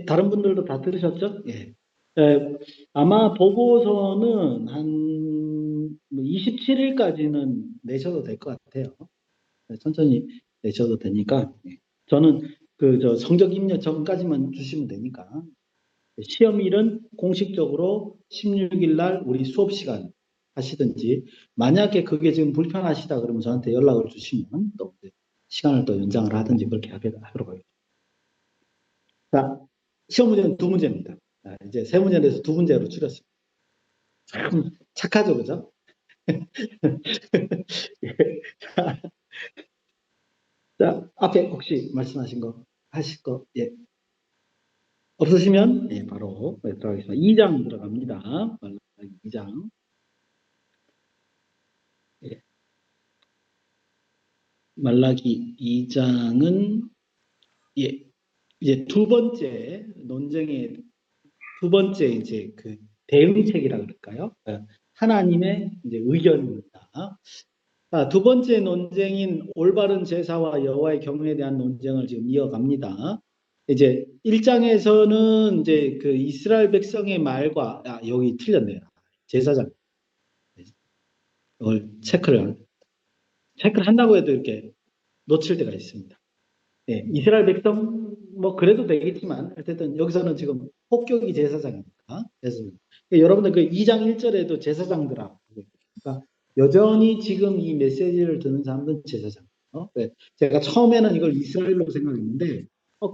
다른 분들도 다 들으셨죠? 예. 에, 아마 보고서는 한 27일까지는 내셔도 될 것 같아요. 천천히 내셔도 되니까. 예. 저는 성적 입력 전까지만 주시면 되니까. 시험일은 공식적으로 16일 날 우리 수업 시간 하시든지, 만약에 그게 지금 불편하시다 그러면 저한테 연락을 주시면 또 시간을 또 연장을 하든지 그렇게 하도록 하겠습니다. 자, 시험 문제는 두 문제입니다. 이제 세 문제에서 두 문제로 줄였습니다. 참 착하죠, 그죠? 자, 앞에 혹시 말씀하신 거 하실 거, 예, 없으시면 예, 바로 들어가겠습니다. 2장 들어갑니다. 말라기 2장. 예, 말라기 2장은 예, 이제 두 번째 논쟁의 두 번째 이제 그 대응책이라 그럴까요? 하나님의 이제 의견입니다. 두 번째 논쟁인 올바른 제사와 여호와의 경륜에 대한 논쟁을 지금 이어갑니다. 이제 1장에서는 이제 그 이스라엘 백성의 말과 여기 틀렸네요. 제사장 이걸 체크를 한다고 해도 이렇게 놓칠 때가 있습니다. 예, 이스라엘 백성 뭐 그래도 되겠지만 어쨌든 여기서는 지금 폭격이 제사장이니까 그래서 여러분들 그 2장 1절에도 제사장들하고 그러니까 여전히 지금 이 메시지를 듣는 사람들은 제사장. 네. 제가 처음에는 이걸 이스라엘로 생각했는데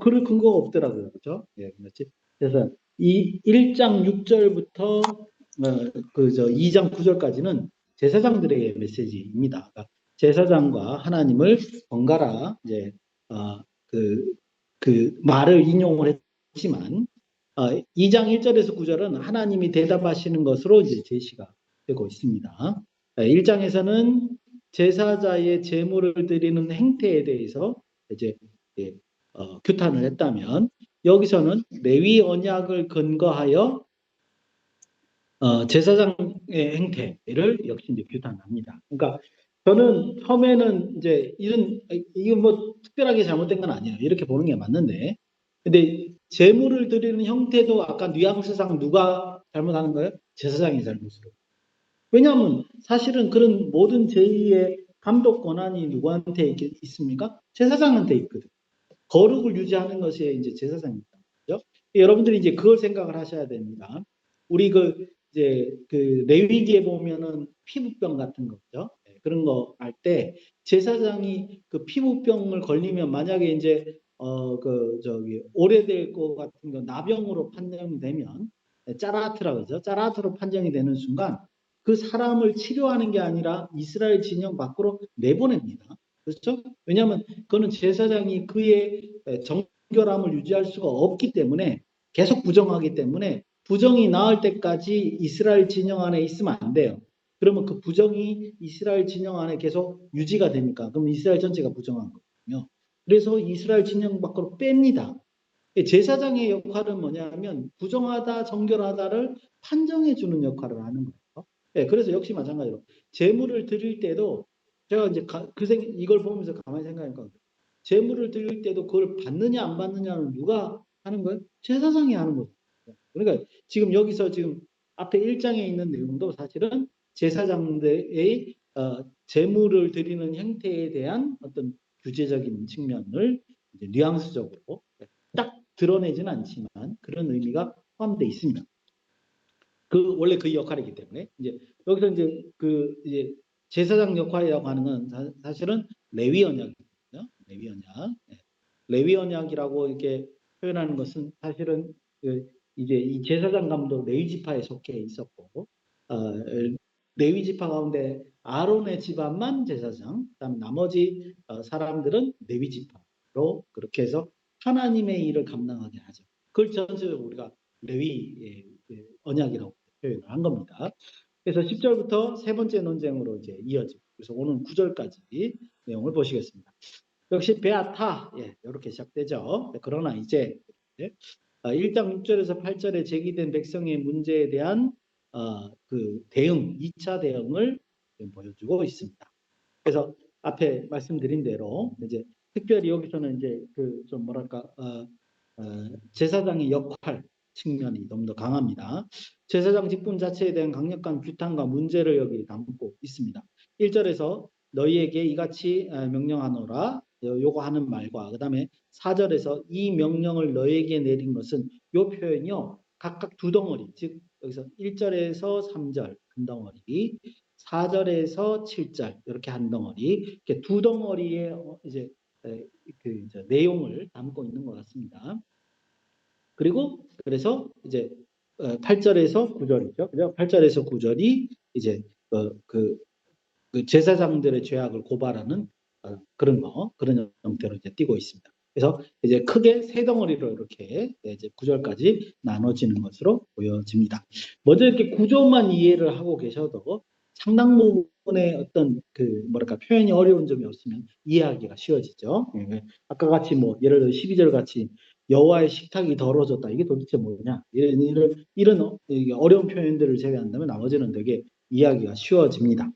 그럴 근거가 없더라고요. 그렇죠? 예, 그렇지. 그래서 이 1장 6절부터 2장 9절까지는 제사장들의 메시지입니다. 그러니까 제사장과 하나님을 번갈아 이제 어, 그, 그 말을 인용을 했지만 2장 1절에서 9절은 하나님이 대답하시는 것으로 이제 제시가 되고 있습니다. 1장에서는 제사자의 제물을 드리는 행태에 대해서 이제 예, 규탄을 했다면 여기서는 레위 언약을 근거하여 제사장의 행태를 역시 이제 규탄합니다. 그러니까 저는 처음에는 이제 이건 뭐 특별하게 잘못된 건 아니에요. 이렇게 보는 게 맞는데, 근데 제물을 드리는 형태도 아까 뉘앙스상 누가 잘못하는 거예요? 제사장이 잘못으로. 왜냐하면 사실은 그런 모든 제의의 감독 권한이 누구한테 있습니까? 제사장한테 있거든. 거룩을 유지하는 것이 이제 제사장입니다. 그죠? 여러분들이 이제 그걸 생각을 하셔야 됩니다. 우리 이제 레위기에 보면은 피부병 같은 거죠. 그런 거 할 때 제사장이 그 피부병을 걸리면 만약에 이제 오래될 것 같은 거 나병으로 판정이 되면 짜라트라 그러죠. 짜라트로 판정이 되는 순간 그 사람을 치료하는 게 아니라 이스라엘 진영 밖으로 내보냅니다. 그렇죠? 왜냐하면 그거는 제사장이 그의 정결함을 유지할 수가 없기 때문에 계속 부정하기 때문에 부정이 나을 때까지 이스라엘 진영 안에 있으면 안 돼요. 그러면 그 부정이 이스라엘 진영 안에 계속 유지가 되니까 그럼 이스라엘 전체가 부정한 거거든요. 그래서 이스라엘 진영 밖으로 뺍니다. 제사장의 역할은 뭐냐면 부정하다 정결하다를 판정해 주는 역할을 하는 거예요. 네, 그래서 역시 마찬가지로 제물을 드릴 때도 제가 이제 이걸 보면서 가만히 생각하니까 제물을 드릴 때도 그걸 받느냐 안 받느냐는 누가 하는 거예요? 제사장이 하는 거죠. 그러니까 지금 여기서 지금 앞에 1장에 있는 내용도 사실은 제사장들의 제물을 드리는 행태에 대한 어떤 규제적인 측면을 이제 뉘앙스적으로 딱 드러내지는 않지만 그런 의미가 포함되어 있습니다. 원래 그 역할이기 때문에 이제 여기서 이제 제사장 역할이라고 하는 건 사실은 레위 언약이거든요. 레위 언약. 레위 언약이라고 이렇게 표현하는 것은 사실은 이제 이 제사장감도 레위 지파에 속해 있었고 레위 지파 가운데 아론의 집안만 제사장, 그다음 나머지 사람들은 레위 지파로 그렇게 해서 하나님의 일을 감당하게 하죠. 그걸 전체적으로 우리가 레위 언약이라고 표현을 한 겁니다. 그래서 10절부터 세 번째 논쟁으로 이제 이어지고 그래서 오늘 9절까지 내용을 보시겠습니다. 역시 베아타 이렇게 시작되죠. 그러나 이제 1장 6절에서 8절에 제기된 백성의 문제에 대한 그 대응, 2차 대응을 보여주고 있습니다. 그래서 앞에 말씀드린 대로 이제 특별히 여기서는 이제 좀 뭐랄까 제사장의 역할 측면이 좀 더 강합니다. 제사장 직분 자체에 대한 강력한 규탄과 문제를 여기 담고 있습니다. 1절에서 너희에게 이같이 명령하노라 요거 하는 말과 그 다음에 4절에서 이 명령을 너희에게 내린 것은 요 표현이요 각각 두 덩어리 즉 여기서 1절에서 3절 한 덩어리 4절에서 7절 이렇게 한 덩어리 이렇게 두 덩어리의 이제 이제 내용을 담고 있는 것 같습니다. 그리고 그래서 이제 8절에서 9절이죠. 그죠? 8절에서 9절이 이제 그 제사장들의 죄악을 고발하는 그런 형태로 이제 띄고 있습니다. 그래서 이제 크게 세 덩어리로 이렇게 이제 구절까지 나눠지는 것으로 보여집니다. 먼저 이렇게 구조만 이해를 하고 계셔도 상당 부분의 어떤 그 뭐랄까 표현이 어려운 점이 없으면 이해하기가 쉬워지죠. 예. 아까 같이 뭐 예를 들어 12절 같이 여호와의 식탁이 더러워졌다. 이게 도대체 뭐냐? 이런 어려운 표현들을 제외한다면 나머지는 되게 이해하기가 쉬워집니다.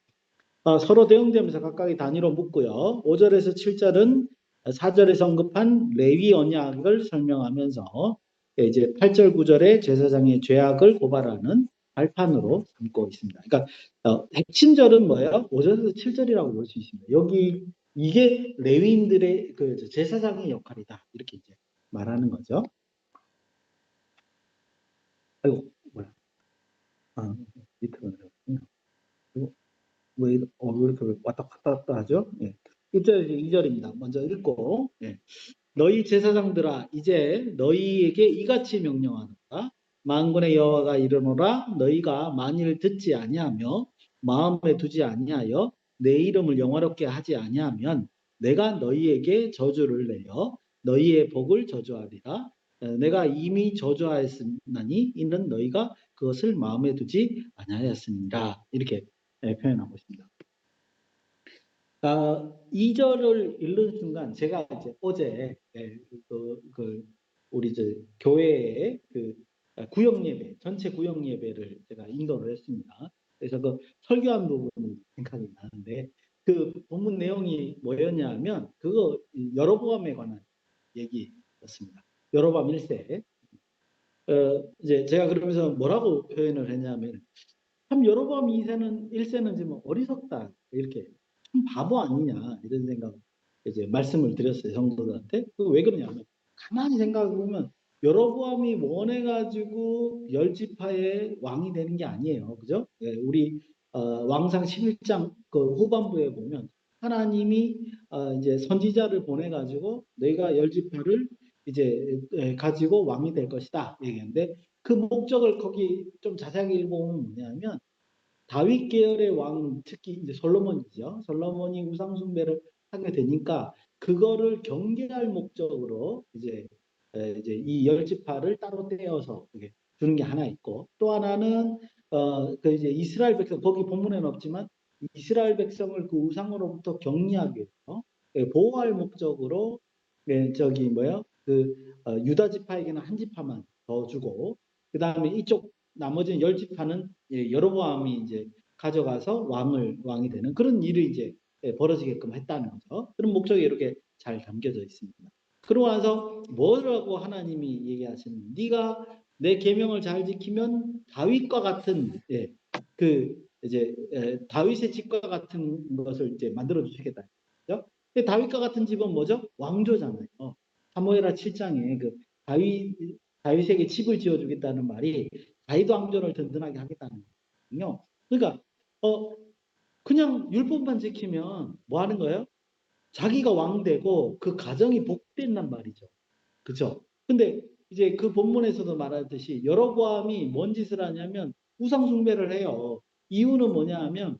서로 대응되면서 각각의 단위로 묻고요. 5절에서 7절은 4절에서 언급한 레위 언약을 설명하면서 이제 8절 9절에 제사장의 죄악을 고발하는 발판으로 삼고 있습니다. 그러니까 핵심절은 뭐예요? 5절에서 7절이라고 볼 수 있습니다. 여기 이게 레위인들의 그 제사장의 역할이다. 이렇게 이제 말하는 거죠. 아이고 뭐야? 밑으로 내려갔군요. 왜 이렇게 왔다 갔다 하죠? 예. 1절, 2절입니다. 먼저 읽고 예. 너희 제사장들아 이제 너희에게 이같이 명령하노라 만군의 여호와가 이르노라 너희가 만일 듣지 아니하며 마음에 두지 아니하여 내 이름을 영화롭게 하지 아니하면 내가 너희에게 저주를 내려 너희의 복을 저주하리라 내가 이미 저주하였으나니 이는 너희가 그것을 마음에 두지 아니하였습니다. 이렇게 표현하고 있습니다. 2절을 읽는 순간 제가 이제 어제 우리 교회의 구역 예배 전체 구역 예배를 제가 인도를 했습니다. 그래서 그 설교한 부분이 생각이 나는데 그 본문 내용이 뭐였냐면 그거 여로보암에 관한 얘기였습니다. 여로보암 1세. 이제 제가 그러면서 뭐라고 표현을 했냐면 참 여로보암 2세는 1세는 지금 어리석다 이렇게 참 바보 아니냐 이런 생각 이제 말씀을 드렸어요 성도들한테. 그 왜 그러냐면 가만히 생각해 보면 여로보암이 원해가지고 열 지파의 왕이 되는 게 아니에요, 그죠? 예, 우리 왕상 11장 그 후반부에 보면 하나님이 이제 선지자를 보내가지고 너희가 열 지파를 이제 가지고 왕이 될 것이다 얘기했는데 그 목적을 거기 좀 자세하게 읽어보면 뭐냐면 다윗 계열의 왕 특히 이제 솔로몬이죠. 솔로몬이 우상 숭배를 하게 되니까 그거를 경계할 목적으로 이제 이 열 지파를 따로 떼어서 이렇게 주는 게 하나 있고 또 하나는 그 이제 이스라엘 백성 거기 본문에는 없지만 이스라엘 백성을 그 우상으로부터 격리하기 위해서 보호할 목적으로 저기 뭐야 그 유다 지파에게는 한 지파만 더 주고 그 다음에 이쪽 나머지는 열 지파는 여로보암이 이제 가져가서 왕이 되는 그런 일이 이제 벌어지게끔 했다는 거죠. 그런 목적이 이렇게 잘 담겨져 있습니다. 그러고 나서 뭐라고 하나님이 얘기하시는 네가 내 계명을 잘 지키면 다윗과 같은 그 이제 다윗의 집과 같은 것을 이제 만들어 주시겠다. 그렇죠? 다윗과 같은 집은 뭐죠? 왕조잖아요. 사무엘하 7장에 그 다윗에게 집을 지어주겠다는 말이 다윗 왕조를 든든하게 하겠다는 거거든요. 그러니까 그냥 율법만 지키면 뭐 하는 거예요? 자기가 왕 되고 그 가정이 복된단 말이죠. 그렇죠? 근데 이제 그 본문에서도 말하듯이 여로보암이 뭔 짓을 하냐면 우상 숭배를 해요. 이유는 뭐냐 하면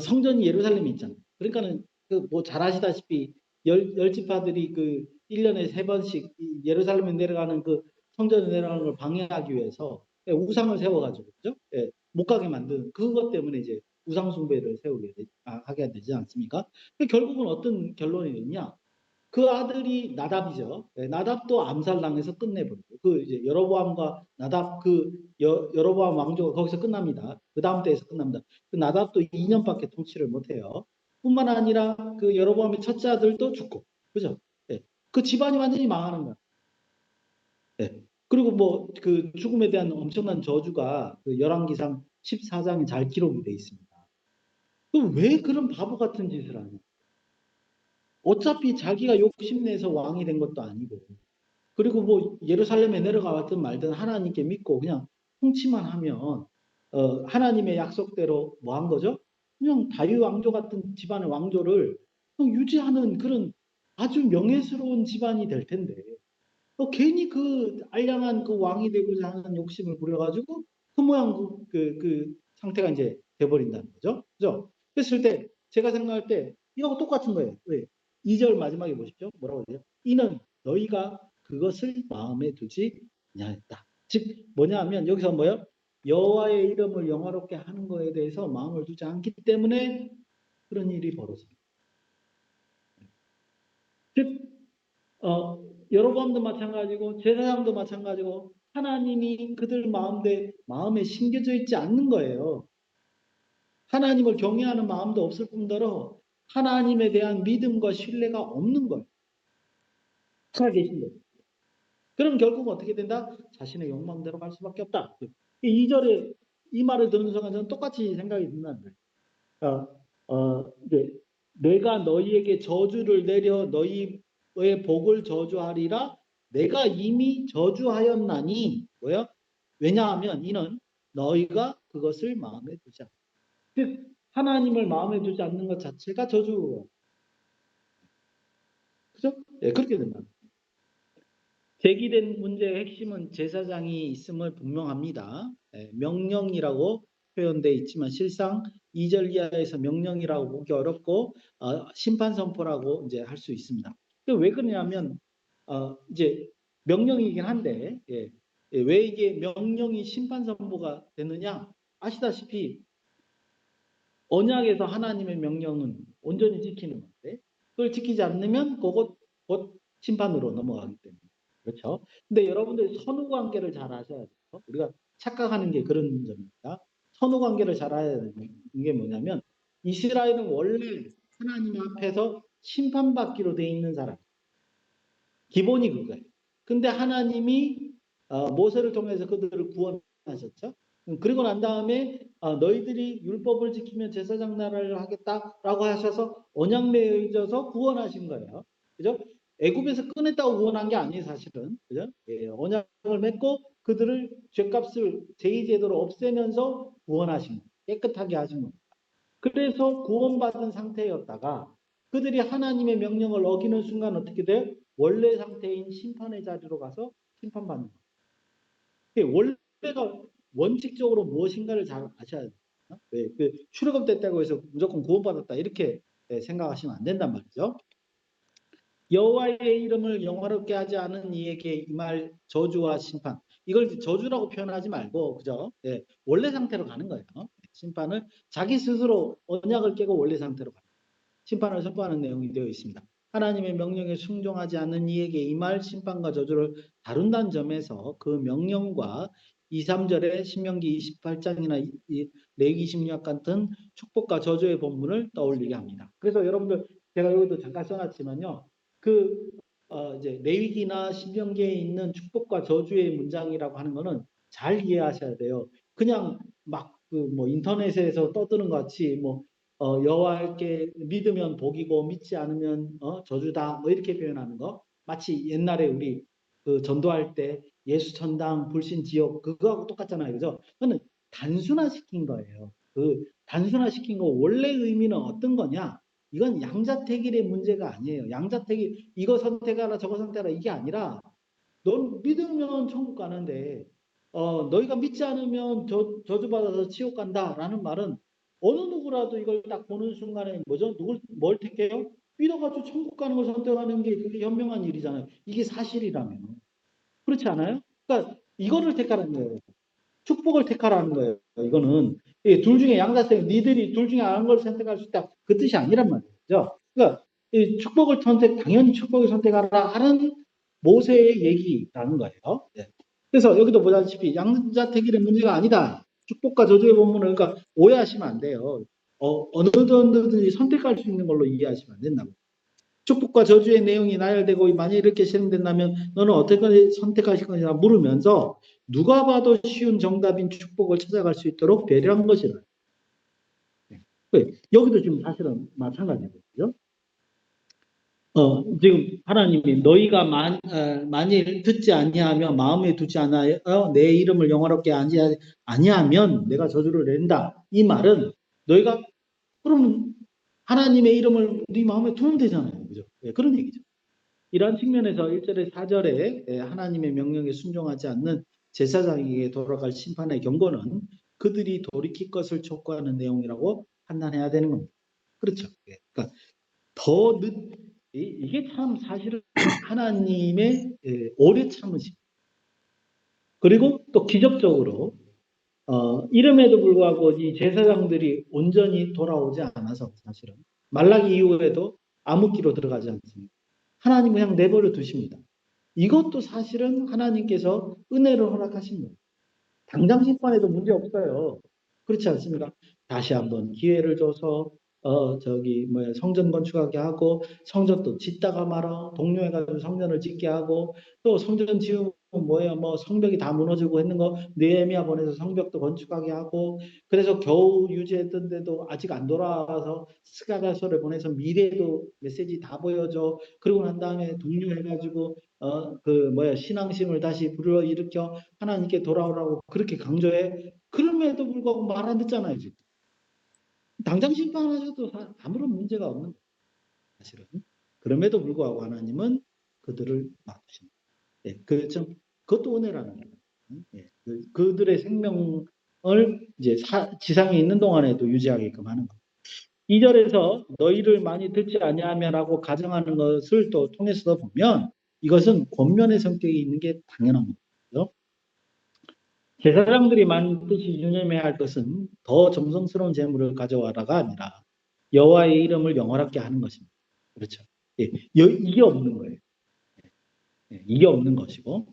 성전이 예루살렘에 있잖아요. 그러니까는 그 뭐 잘 아시다시피 열 지파들이 그 1년에 3번씩 예루살렘에 내려가는 그 성전에 내려가는 걸 방해하기 위해서 우상을 세워가지고 그죠? 예, 못 가게 만드는 그것 때문에 이제 우상 숭배를 하게 되지 않습니까? 결국은 어떤 결론이 있냐? 그 아들이 나답이죠. 네, 나답도 암살당해서 끝내버리고 그 이제 여로보암과 나답 그 여로보암 왕조가 거기서 끝납니다. 그 다음 때에서 끝납니다. 그 나답도 2년밖에 통치를 못해요. 뿐만 아니라 그 여로보암의 첫째 아들도 죽고 그죠? 네. 그 집안이 완전히 망하는 거야. 그리고 뭐 그 죽음에 대한 엄청난 저주가 그 열왕기상 14장에 잘 기록이 돼 있습니다. 그럼 왜 그런 바보 같은 짓을 하냐? 어차피 자기가 욕심내서 왕이 된 것도 아니고, 그리고 뭐 예루살렘에 내려가 왔든 말든 하나님께 믿고 그냥 통치만 하면 하나님의 약속대로 뭐 한 거죠? 그냥 다윗 왕조 같은 집안의 왕조를 유지하는 그런 아주 명예스러운 집안이 될 텐데 괜히 그 알량한 그 왕이 되고자 하는 욕심을 부려가지고 그 모양 그 상태가 이제 돼버린다는 거죠. 그죠? 그랬을 때 제가 생각할 때 이거하고 똑같은 거예요. 왜? 2절 마지막에 보십시오. 뭐라고 그래요? 이는 너희가 그것을 마음에 두지 아니하였다. 즉 뭐냐 하면 여기서 뭐요? 여호와의 이름을 영화롭게 하는 거에 대해서 마음을 두지 않기 때문에 그런 일이 벌어집니다. 즉 여로보암도 마찬가지고 제사장도 마찬가지고 하나님이 그들 마음에 심겨져 있지 않는 거예요. 하나님을 경외하는 마음도 없을 뿐더러 하나님에 대한 믿음과 신뢰가 없는 거예요. 살아계신 거예요. 그럼 결국 어떻게 된다? 자신의 욕망대로 갈 수밖에 없다. 2절에 이 말을 듣는 순간 저는 똑같이 생각이 든다는 거예요. 이제 내가 너희에게 저주를 내려 너희의 복을 저주하리라. 내가 이미 저주하였나니 뭐야? 왜냐하면 이는 너희가 그것을 마음에 두지 않고, 즉 하나님을 마음에 두지 않는 것 자체가 저주. 그죠? 예, 그렇게 된다. 제기된 문제의 핵심은 제사장이 있음을 분명합니다. 명령이라고 표현되어 있지만 실상 2절 이하에서 명령이라고 보기 어렵고 심판 선포라고 이제 할 수 있습니다. 왜 그러냐면 이제 명령이긴 한데 왜 이게 명령이 심판 선포가 되느냐? 아시다시피 언약에서 하나님의 명령은 온전히 지키는 건데 그걸 지키지 않으면 그것 곧 심판으로 넘어가기 때문에. 그렇죠. 근데 여러분들 선후 관계를 잘 아셔야 돼요. 우리가 착각하는 게 그런 점입니다. 선후 관계를 잘 알아야 되는 게 뭐냐면 이스라엘은 원래 하나님 앞에서 심판받기로 돼 있는 사람. 기본이 그거예요. 근데 하나님이 모세를 통해서 그들을 구원하셨죠. 그리고 난 다음에 너희들이 율법을 지키면 제사장 나라를 하겠다라고 하셔서 언약궤에 의져서 구원하신 거예요. 그죠? 애굽에서 꺼냈다고 구원한 게 아니에요, 사실은. 그죠? 예, 언약을 맺고 그들을 죄값을 제2제도로 없애면서 구원하신 거예요. 깨끗하게 하신 거예요. 그래서 구원받은 상태였다가 그들이 하나님의 명령을 어기는 순간 어떻게 돼요? 원래 상태인 심판의 자리로 가서 심판받는 거예요. 원래가 원칙적으로 무엇인가를 잘 아셔야 돼요. 그 출애굽됐다고 해서 무조건 구원받았다 이렇게 생각하시면 안 된단 말이죠. 여호와의 이름을 영화롭게 하지 않은 이에게 이 말 저주와 심판, 이걸 저주라고 표현하지 말고 그죠? 원래 상태로 가는 거예요. 심판을 자기 스스로 언약을 깨고 원래 상태로 가는 심판을 선포하는 내용이 되어 있습니다. 하나님의 명령에 순종하지 않는 이에게 이 말 심판과 저주를 다룬다는 점에서 그 명령과 2, 3절의 신명기 28장이나 레위기 16장 같은 축복과 저주의 본문을 떠올리게 합니다. 그래서 여러분들 제가 여기도 잠깐 써놨지만요. 그 이제 레위기나 신명기에 있는 축복과 저주의 문장이라고 하는 거는 잘 이해하셔야 돼요. 그냥 막 그 뭐 인터넷에서 떠드는 것 같이 뭐 여호와께 믿으면 복이고 믿지 않으면 저주다 뭐 이렇게 표현하는 거 마치 옛날에 우리 그 전도할 때 예수 천당 불신 지옥 그거하고 똑같잖아요, 그죠? 그거는 단순화시킨 거예요. 그 단순화시킨 거 원래 의미는 어떤 거냐? 이건 양자택일의 문제가 아니에요. 양자택일 이거 선택하라 저거 선택하라 이게 아니라 넌 믿으면 천국 가는데 너희가 믿지 않으면 저주받아서 지옥 간다라는 말은 어느 누구라도 이걸 딱 보는 순간에 뭐죠? 뭘 택해요? 믿어가지고 천국 가는 걸 선택하는 게 그게 현명한 일이잖아요. 이게 사실이라면. 그렇지 않아요? 그러니까 이거를 택하라는 거예요. 축복을 택하라는 거예요. 이거는 둘 중에 양자택 니들이 둘 중에 하는 걸 선택할 수 있다. 그 뜻이 아니란 말이죠. 그러니까 이 축복을 당연히 축복을 선택하라 하는 모세의 얘기라는 거예요. 네. 그래서 여기도 보다시피 양자택일의 문제가 아니다. 축복과 저주의 본문을 그러니까 오해하시면 안 돼요. 어느 정도든지 선택할 수 있는 걸로 이해하시면 안 된다고. 축복과 저주의 내용이 나열되고 만약 이렇게 실행된다면 너는 어떻게 선택하실 것이냐 물으면서 누가 봐도 쉬운 정답인 축복을 찾아갈 수 있도록 배려한 것이라. 여기도 지금 사실은 마찬가지거든요. 지금 하나님이 너희가 만일 듣지 아니하며 마음에 두지 않아요 내 이름을 영화롭게 아니하면 내가 저주를 낸다. 이 말은 너희가 그럼 하나님의 이름을 네 마음에 두면 되잖아요. 그죠? 네, 그런 얘기죠. 이러한 측면에서 1절에 4절에 하나님의 명령에 순종하지 않는 제사장에게 돌아갈 심판의 경고는 그들이 돌이킬 것을 촉구하는 내용이라고 판단해야 되는 겁니다. 그렇죠. 그러니까 더 이게 참 사실은 하나님의 오래 참으심 그리고 또 기적적으로 이름에도 불구하고 이 제사장들이 온전히 돌아오지 않아서 사실은 말라기 이후에도 암흑기로 들어가지 않습니다. 하나님 그냥 내버려 두십니다. 이것도 사실은 하나님께서 은혜를 허락하신 거예요. 당장 심판에도 문제 없어요. 그렇지 않습니까? 다시 한번 기회를 줘서 성전 건축하게 하고 성전 또 짓다가 말아 동료해가지고 성전을 짓게 하고 또 성전 지으면 성벽이 다 무너지고 했는 거 느헤미야 보내서 성벽도 건축하게 하고 그래서 겨우 유지했던데도 아직 안 돌아와서 스가랴서를 보내서 미래도 메시지 다 보여줘. 그러고 난 다음에 동료해가지고 신앙심을 다시 불러일으켜 하나님께 돌아오라고 그렇게 강조해. 그럼에도 불구하고 말 안 듣잖아요, 지금. 당장 심판하셔도 아무런 문제가 없는 거예요, 사실은. 그럼에도 불구하고 하나님은 그들을 놔두십니다. 예, 그것도 은혜라는 거예요. 예, 그들의 생명을 이제 지상에 있는 동안에도 유지하게끔 하는 거예요. 2절에서 너희를 많이 듣지 아니하면라고 가정하는 것을 또 통해서 보면 이것은 권면의 성격이 있는 게 당연한 거죠. 제사장들이 반드시 유념해야 할 것은 더 정성스러운 재물을 가져와라가 아니라 여호와의 이름을 영화롭게 하는 것입니다. 그렇죠. 예, 이게 없는 거예요. 예, 이게 없는 것이고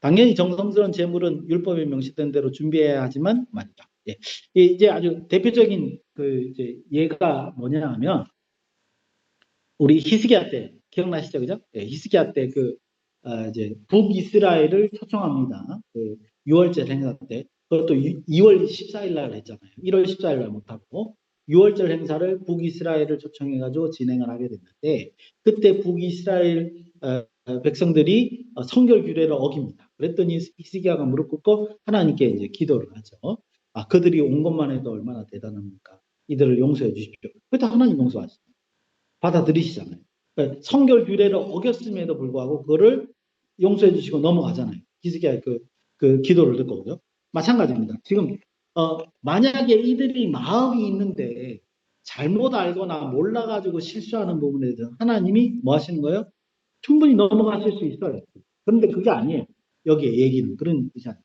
당연히 정성스러운 재물은 율법에 명시된 대로 준비해야 하지만 말이죠. 예, 이제 아주 대표적인 이제 예가 뭐냐 하면 우리 히스기야 때 기억나시죠, 그죠? 예, 히스기야 때 이제 북이스라엘을 초청합니다. 6월절 행사 때 그것도 2월 14일 날 했잖아요. 1월 14일 날 못하고 6월절 행사를 북이스라엘을 초청해가지고 진행을 하게 됐는데 그때 북이스라엘 백성들이 성결 규례를 어깁니다. 그랬더니 히스기야가 무릎 꿇고 하나님께 이제 기도를 하죠. 그들이 온 것만 해도 얼마나 대단합니까? 이들을 용서해 주십시오. 그때 하나님 용서하시죠. 받아들이시잖아요. 그러니까 성결 규례를 어겼음에도 불구하고 그거를 용서해 주시고 넘어가잖아요. 히스기야의 그 기도를 듣고요. 마찬가지입니다. 지금 만약에 이들이 마음이 있는데 잘못 알거나 몰라가지고 실수하는 부분에 대해서 하나님이 뭐 하시는 거예요? 충분히 넘어가실 수 있어요. 그런데 그게 아니에요. 여기에 얘기는 그런 뜻이 아니에요.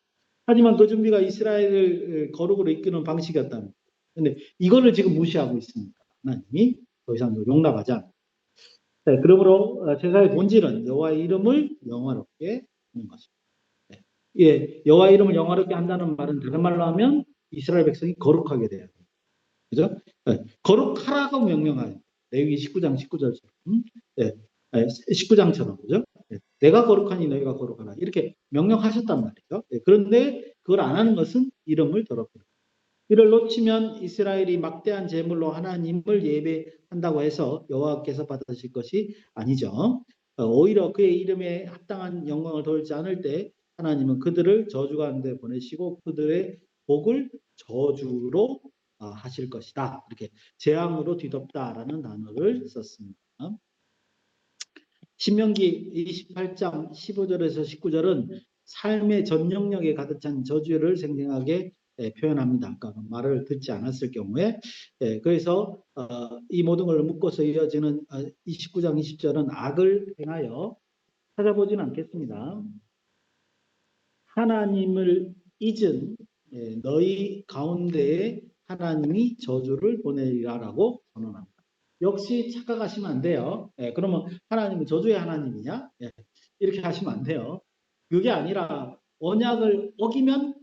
하지만 그 준비가 이스라엘을 거룩으로 이끄는 방식이었다는 거예요. 근데 이거를 지금 무시하고 있습니다. 하나님이 더 이상 용납하지 않아요. 네, 그러므로 제사의 본질은 여호와의 이름을 영화롭게 하는 것입니다. 네. 예, 여호와의 이름을 영화롭게 한다는 말은 다른 말로 하면 이스라엘 백성이 거룩하게 돼야 돼요. 그죠? 네, 거룩하라고 명령하요. 레위기 19장 19절처럼. 네, 19장처럼 그죠? 네, 내가 거룩하니 너희가 거룩하라. 이렇게 명령하셨단 말이죠. 네, 그런데 그걸 안 하는 것은 이름을 더럽히는 이를 놓치면 이스라엘이 막대한 제물로 하나님을 예배한다고 해서 여호와께서 받으실 것이 아니죠. 오히려 그의 이름에 합당한 영광을 돌지 않을 때 하나님은 그들을 저주 가운데 보내시고 그들의 복을 저주로 하실 것이다. 이렇게 재앙으로 뒤덮다라는 단어를 썼습니다. 신명기 28장 15절에서 19절은 삶의 전 영역에 가득 찬 저주를 생생하게 표현합니다. 그러니까 말을 듣지 않았을 경우에 그래서 이 모든 걸 묶어서 이어지는 29장 20절은 악을 행하여 찾아보지는 않겠습니다. 하나님을 잊은 너희 가운데에 하나님이 저주를 보내리라라고 선언합니다. 역시 착각하시면 안 돼요. 그러면 하나님은 저주의 하나님이냐? 이렇게 하시면 안 돼요. 그게 아니라 언약을 어기면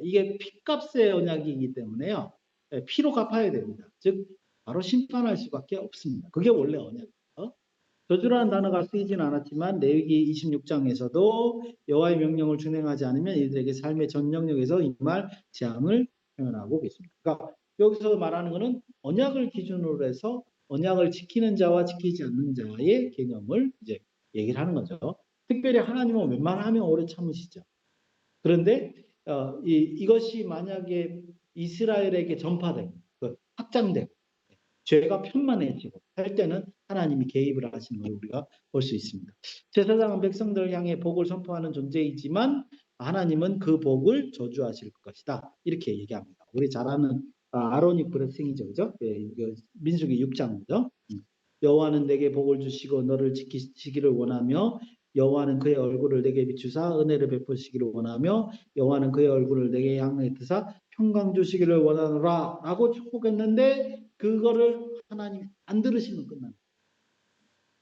이게 피값의 언약이기 때문에요. 피로 갚아야 됩니다. 즉 바로 심판할 수밖에 없습니다. 그게 원래 언약이에요. 저주라는 단어가 쓰이지는 않았지만 레위기 26장에서도 여호와의 명령을 준행하지 않으면 이들에게 삶의 전 영역에서 임할 재앙을 표현하고 있습니다. 그러니까 여기서 말하는 것은 언약을 기준으로 해서 언약을 지키는 자와 지키지 않는 자의 개념을 이제 얘기를 하는 거죠. 특별히 하나님은 웬만하면 오래 참으시죠. 그런데 이것이 만약에 이스라엘에게 전파되고 확장되고 죄가 편만해지고 할 때는 하나님이 개입을 하시는 걸 우리가 볼 수 있습니다. 제사장은 백성들을 향해 복을 선포하는 존재이지만 하나님은 그 복을 저주하실 것이다. 이렇게 얘기합니다. 우리 잘 아는 아로닉 브레싱이죠. 그죠? 예, 민수기 6장이죠. 여호와는 내게 복을 주시고 너를 지키시기를 원하며 여호와는 그의 얼굴을 내게 비추사 은혜를 베푸시기를 원하며 여호와는 그의 얼굴을 내게 향해 드사 평강 주시기를 원하노라 라고 축복했는데 그거를 하나님 안 들으시면 끝납니다.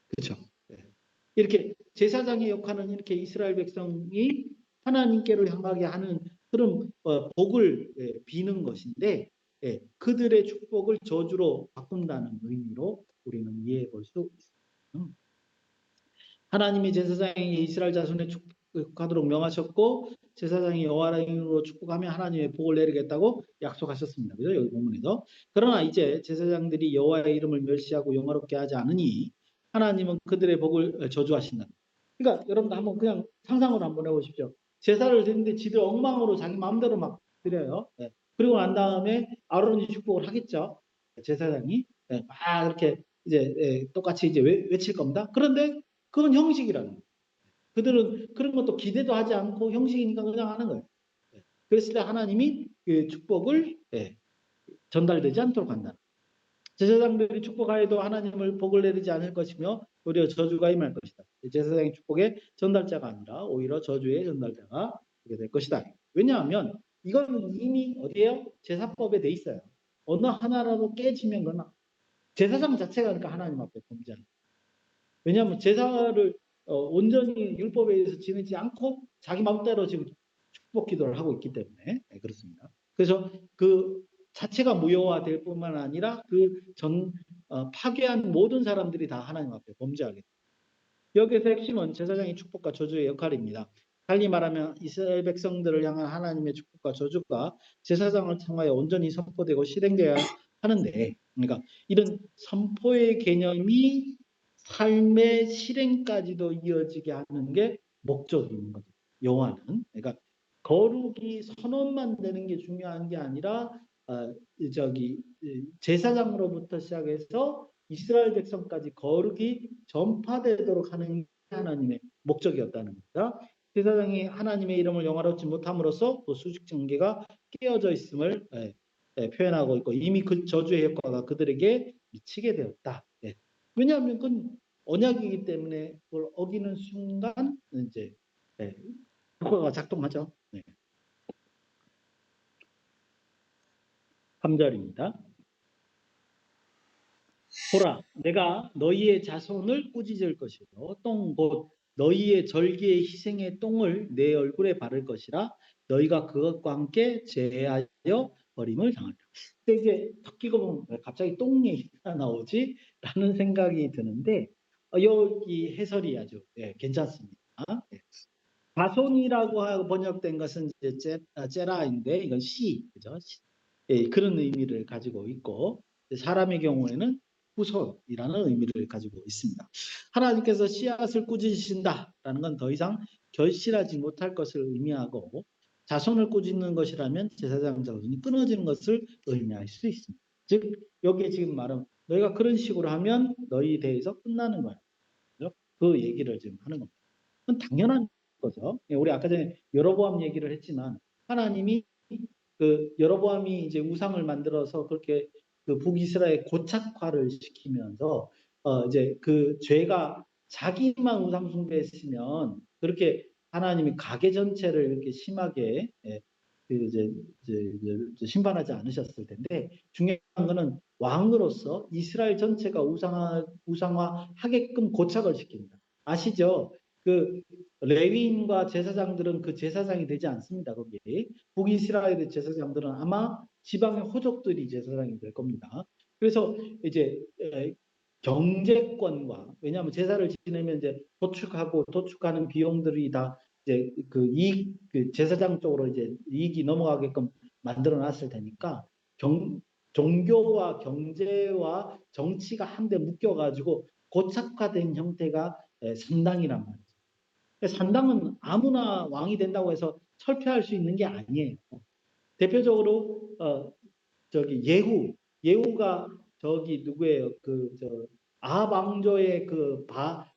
그렇죠? 이렇게 제사장의 역할은 이렇게 이스라엘 백성이 하나님께로 향하게 하는 그런 복을 비는 것인데 그들의 축복을 저주로 바꾼다는 의미로 우리는 이해해 볼 수 있습니다. 하나님이 제사장이 이스라엘 자손의 축복하도록 명하셨고 제사장이 여호와의 이름으로 축복하며 하나님의 복을 내리겠다고 약속하셨습니다. 그죠? 여기 본문에서. 그러나 이제 제사장들이 여호와의 이름을 멸시하고 영화롭게 하지 않으니 하나님은 그들의 복을 저주하신다. 그러니까 여러분 한번 그냥 상상을 한번 해보십시오. 제사를 드리는데 지들 엉망으로 자기 마음대로 막 드려요. 그리고 난 다음에 아론이 축복을 하겠죠. 제사장이 막 이렇게 이제 똑같이 이제 외칠 겁니다. 그런데 그건 형식이라는 거예요. 그들은 그런 것도 기대도 하지 않고 형식이니까 그냥 하는 거예요. 그랬을 때 하나님이 그 축복을 전달되지 않도록 한다. 제사장들이 축복하여도 하나님을 복을 내리지 않을 것이며 오히려 저주가 임할 것이다. 제사장의 축복의 전달자가 아니라 오히려 저주의 전달자가 되게 될 것이다. 왜냐하면 이거는 이미 어디에요? 제사법에 돼 있어요. 어느 하나라도 깨지면 그건 제사장 자체가 그러니까 하나님 앞에 범죄하는. 왜냐하면 제사를 온전히 율법에 의해서 지내지 않고 자기 마음대로 지금 축복 기도를 하고 있기 때문에 그렇습니다. 그래서 그 자체가 무효화될 뿐만 아니라 파괴한 모든 사람들이 다 하나님 앞에 범죄하게 됩니다. 여기서 핵심은 제사장의 축복과 저주의 역할입니다. 달리 말하면 이스라엘 백성들을 향한 하나님의 축복과 저주가 제사장을 통하여 온전히 선포되고 실행되어야 하는데, 그러니까 이런 선포의 개념이 삶의 실행까지도 이어지게 하는 게 목적인 거죠. 여호와는. 그러니까 거룩이 선언만 되는 게 중요한 게 아니라 제사장으로부터 시작해서 이스라엘 백성까지 거룩이 전파되도록 하는 게 하나님의 목적이었다는 겁니다. 제사장이 하나님의 이름을 영화롭지 못함으로써 그 수직 관계가 깨어져 있음을 표현하고 있고 이미 그 저주의 효과가 그들에게 미치게 되었다. 왜냐하면 그건 언약이기 때문에 그걸 어기는 순간 이제 효과가 작동하죠. 3절입니다. 보라, 내가 너희의 자손을 꾸짖을 것이요 똥 곧 너희의 절기의 희생의 똥을 내 얼굴에 바를 것이라 너희가 그것과 함께 제하여 버림을 당하리라. 근데 이제 섞이고 보면 왜 갑자기 똥 얘기가 나오지? 라는 생각이 드는데 여기 해설이 아주 괜찮습니다. 자손이라고 번역된 것은 이제 제라인데 이건 씨, 그죠? 그런 의미를 가지고 있고 사람의 경우에는 후손이라는 의미를 가지고 있습니다. 하나님께서 씨앗을 꾸짖으신다라는 건 더 이상 결실하지 못할 것을 의미하고 자손을 꾸짖는 것이라면 제사장 자손이 끊어지는 것을 의미할 수 있습니다. 즉 여기에 지금 말은 너희가 그런 식으로 하면 너희 대에서 끝나는 거야. 그 얘기를 지금 하는 겁니다. 그건 당연한 거죠. 우리 아까 전에 여로보암 얘기를 했지만 하나님이 그 여로보암이 이제 우상을 만들어서 그렇게 그 북이스라엘 고착화를 시키면서 이제 그 죄가 자기만 우상 숭배했으면 그렇게 하나님이 가계 전체를 이렇게 심하게 그 이제 심판하지 않으셨을 텐데 중요한 거는 왕으로서 이스라엘 전체가 우상화하게끔 고착을 시킵니다. 아시죠? 그 레위인과 제사장들은 그 제사장이 되지 않습니다. 거기 북이스라엘의 제사장들은 아마 지방의 호족들이 제사장이 될 겁니다. 그래서 이제 경제권과, 왜냐하면 제사를 지내면 이제 도축하는 비용들이 다 이제 그 제사장 쪽으로 이제 이익이 넘어가게끔 만들어 놨을 테니까 종교와 경제와 정치가 한데 묶여가지고 고착화된 형태가 산당이란 말이죠. 산당은 아무나 왕이 된다고 해서 철폐할 수 있는 게 아니에요. 대표적으로 저기 예후가 저기 누구예요? 아합 왕조의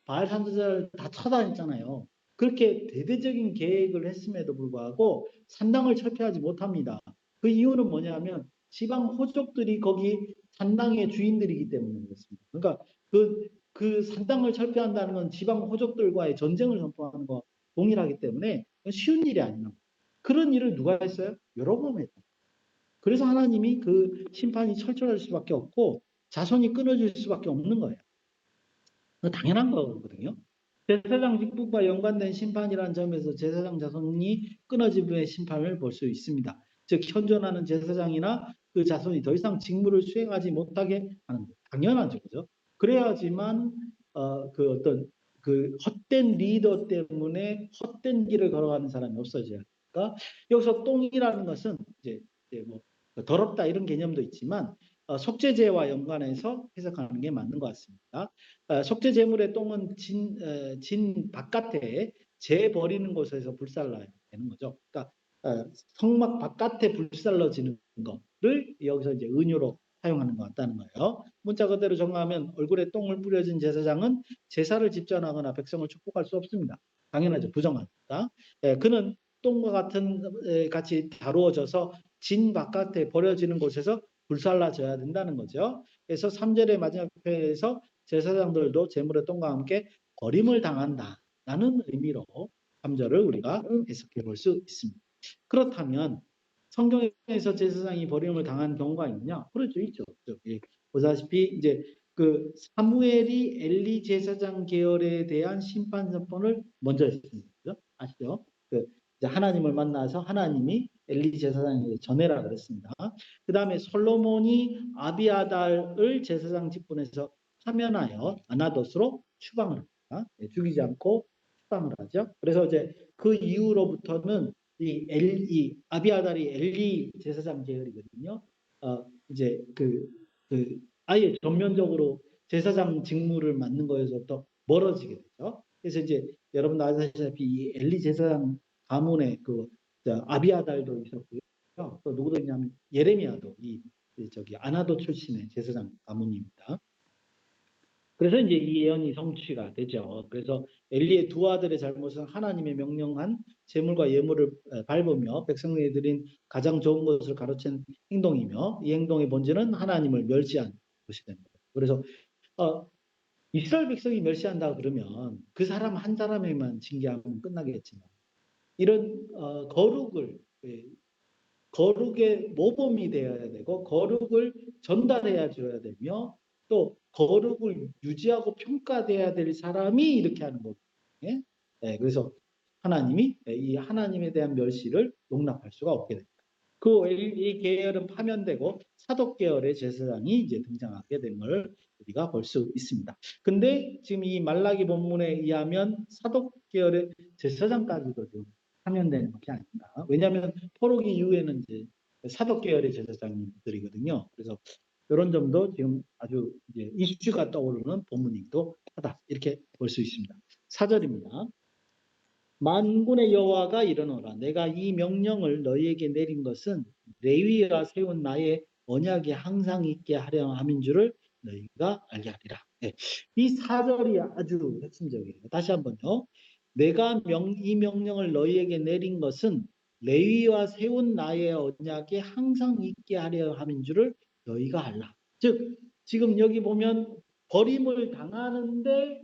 바알 선지자를 다 처단했잖아요. 그렇게 대대적인 계획을 했음에도 불구하고 산당을 철폐하지 못합니다. 그 이유는 뭐냐면 지방 호족들이 거기 산당의 주인들이기 때문에 그렇습니다. 그러니까 그 산당을 철폐한다는 건 지방 호족들과의 전쟁을 선포하는 거 동일하기 때문에 쉬운 일이 아니에요. 그런 일을 누가 했어요? 여러 번 했다. 그래서 하나님이 그 심판이 철저할 수밖에 없고 자손이 끊어질 수밖에 없는 거예요. 당연한 거거든요. 제사장 직분과 연관된 심판이라는 점에서 제사장 자손이 끊어짐의 심판을 볼 수 있습니다. 즉 현존하는 제사장이나 그 자손이 더 이상 직무를 수행하지 못하게 하는 거 당연하죠, 그죠? 그래야지만 어떤 헛된 리더 때문에 헛된 길을 걸어가는 사람이 없어져야 하니까 여기서 똥이라는 것은 이제 뭐 더럽다 이런 개념도 있지만 속죄제와 연관해서 해석하는 게 맞는 것 같습니다. 속죄 제물의 똥은 진 바깥에 재 버리는 곳에서 불살라야 되는 거죠. 그러니까 성막 바깥에 불살러지는 거를 여기서 이제 은유로 사용하는 것 같다는 거예요. 문자 그대로 정하면 얼굴에 똥을 뿌려진 제사장은 제사를 집전하거나 백성을 축복할 수 없습니다. 당연하죠. 부정하니까. 그는 똥과 같이 다루어져서 진 바깥에 버려지는 곳에서 불살라져야 된다는 거죠. 그래서 3절의 마지막 표현에서 제사장들도 제물의 똥과 함께 버림을 당한다라는 의미로 3절을 우리가 해석해 볼 수 있습니다. 그렇다면 성경에서 제사장이 버림을 당한 경우가 있냐? 그렇죠, 있죠. 보다시피 이제 그 사무엘이 엘리 제사장 계열에 대한 심판 선포를 먼저 했습니다. 아시죠? 이제 하나님을 만나서 하나님이 엘리 제사장에게 전해라 그랬습니다. 그 다음에 솔로몬이 아비아달을 제사장 직분에서 파면하여 아나돗으로 추방을 합니다. 죽이지 않고 추방을 하죠. 그래서 이제 그 이후로부터는 이 아비아달이 엘리 제사장 계열이거든요. 이제 아예 전면적으로 제사장 직무를 맡는 거에서부터 멀어지게 되죠. 그래서 이제 여러분 아시다시피 이 엘리 제사장 가문의 아비아달도 있었고요. 또 누구도 있냐면 예레미야도 저기 아나도 출신의 제사장 가문입니다. 그래서 이제 이 예언이 성취가 되죠. 그래서 엘리의 두 아들의 잘못은 하나님의 명령한 제물과 예물을 밟으며 백성에게 드린 가장 좋은 것을 가로챈 행동이며 이 행동의 본질은 하나님을 멸시한 것이 됩니다. 그래서 이스라엘 백성이 멸시한다 그러면 그 사람 한 사람에만 징계하면 끝나겠지만 이런 거룩의 모범이 되어야 되고 거룩을 전달해야 줘야 되며 또 거룩을 유지하고 평가돼야 될 사람이 이렇게 하는 거거든요. 네, 그래서 하나님이 이 하나님에 대한 멸시를 용납할 수가 없게 됩니다. 이 계열은 파면되고 사독 계열의 제사장이 이제 등장하게 된 걸 우리가 볼 수 있습니다. 근데 지금 이 말라기 본문에 의하면 사독 계열의 제사장까지도 좀 파면되는 것이 아닌가. 왜냐하면 포로기 이후에는 이제 사독 계열의 제사장들이거든요. 그래서 이런 점도 지금 아주 이제 이슈가 떠오르는 본문이기도 하다. 이렇게 볼 수 있습니다. 4절입니다. 만군의 여호와가 이르노라 내가 이 명령을 너희에게 내린 것은 레위가 세운 나의 언약이 항상 있게 하려 함인 줄을 너희가 알게 하리라. 네. 이 4절이 아주 핵심적이에요. 다시 한번요. 내가 이 명령을 너희에게 내린 것은 레위와 세운 나의 언약이 항상 있게 하려 함인 줄을 너희가 알라. 즉 지금 여기 보면 버림을 당하는데